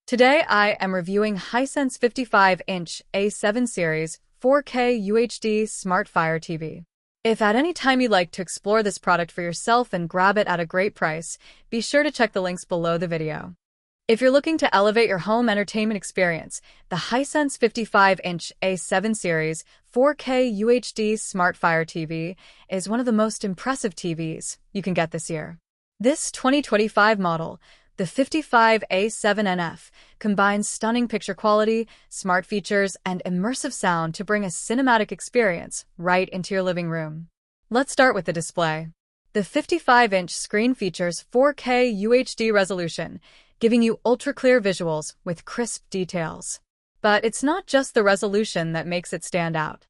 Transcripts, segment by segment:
Today I am reviewing Hisense 55-inch A7 series 4K UHD Smart Fire TV. If at any time you'd like to explore this product for yourself and grab it at a great price, be sure to check the links below the video. If you're looking to elevate your home entertainment experience, the Hisense 55-inch A7 series 4K UHD Smart Fire TV is one of the most impressive TVs you can get this year. This 2025 model, the 55A7NF, combines stunning picture quality, smart features, and immersive sound to bring a cinematic experience right into your living room. Let's start with the display. The 55-inch screen features 4K UHD resolution, giving you ultra-clear visuals with crisp details. But it's not just the resolution that makes it stand out.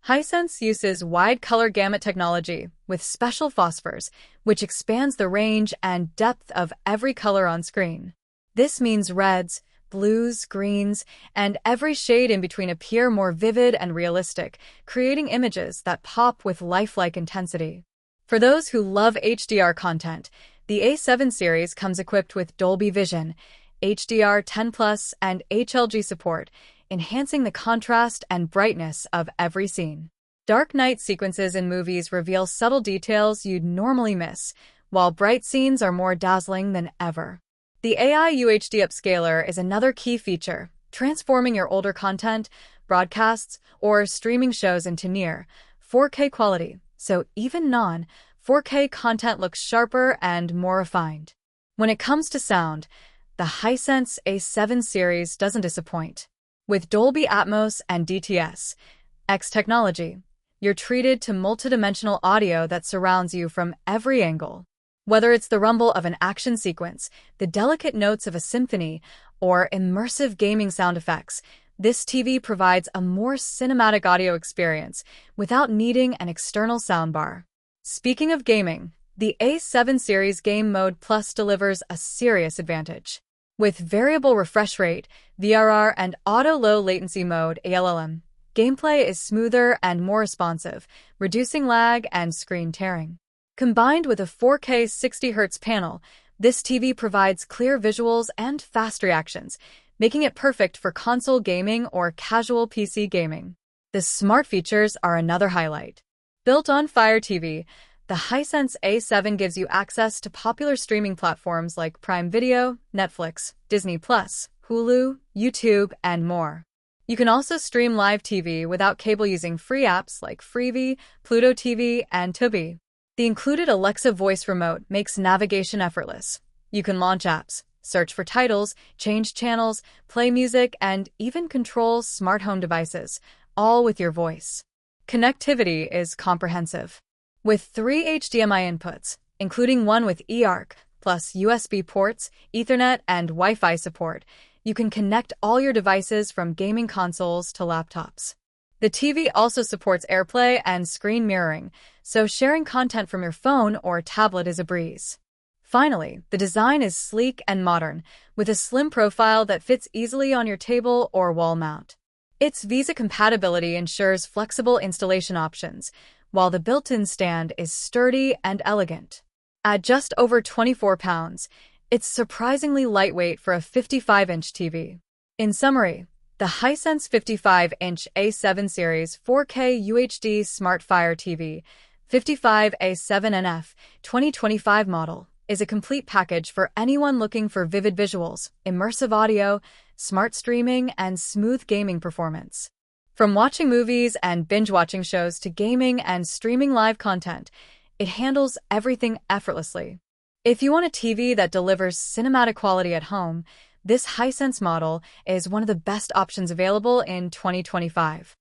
Hisense uses wide color gamut technology with special phosphors, which expands the range and depth of every color on screen. This means reds, blues, greens, and every shade in between appear more vivid and realistic, creating images that pop with lifelike intensity. For those who love HDR content, the A7 series comes equipped with Dolby Vision HDR 10+, and HLG support, enhancing the contrast and brightness of every scene. Dark night sequences in movies reveal subtle details you'd normally miss, while bright scenes are more dazzling than ever. The AI UHD Upscaler is another key feature, transforming your older content, broadcasts, or streaming shows into near 4K quality, so even non-4K content looks sharper and more refined. When it comes to sound, the Hisense A7 series doesn't disappoint. With Dolby Atmos and DTS-X technology, you're treated to multidimensional audio that surrounds you from every angle. Whether it's the rumble of an action sequence, the delicate notes of a symphony, or immersive gaming sound effects, this TV provides a more cinematic audio experience without needing an external soundbar. Speaking of gaming, the A7 series Game Mode Plus delivers a serious advantage. With variable refresh rate, VRR and auto low latency mode ALLM, gameplay is smoother and more responsive, reducing lag and screen tearing. Combined with a 4K 60Hz panel, this TV provides clear visuals and fast reactions, making it perfect for console gaming or casual PC gaming. The smart features are another highlight. Built on Fire TV, the Hisense A7 gives you access to popular streaming platforms like Prime Video, Netflix, Disney+, Hulu, YouTube, and more. You can also stream live TV without cable using free apps like Freevee, Pluto TV, and Tubi. The included Alexa voice remote makes navigation effortless. You can launch apps, search for titles, change channels, play music, and even control smart home devices, all with your voice. Connectivity is comprehensive. With 3 HDMI inputs, including one with eARC, plus USB ports, Ethernet, and Wi-Fi support, you can connect all your devices from gaming consoles to laptops. The TV also supports AirPlay and screen mirroring, so sharing content from your phone or tablet is a breeze. Finally, the design is sleek and modern, with a slim profile that fits easily on your table or wall mount. Its Visa compatibility ensures flexible installation options, while the built-in stand is sturdy and elegant. At just over 24 pounds, it's surprisingly lightweight for a 55-inch TV. In summary, the Hisense 55-inch A7 series 4K UHD Smart Fire TV 55A7NF 2025 model is a complete package for anyone looking for vivid visuals, immersive audio, smart streaming, and smooth gaming performance. From watching movies and binge-watching shows to gaming and streaming live content, it handles everything effortlessly. If you want a TV that delivers cinematic quality at home, this Hisense model is one of the best options available in 2025.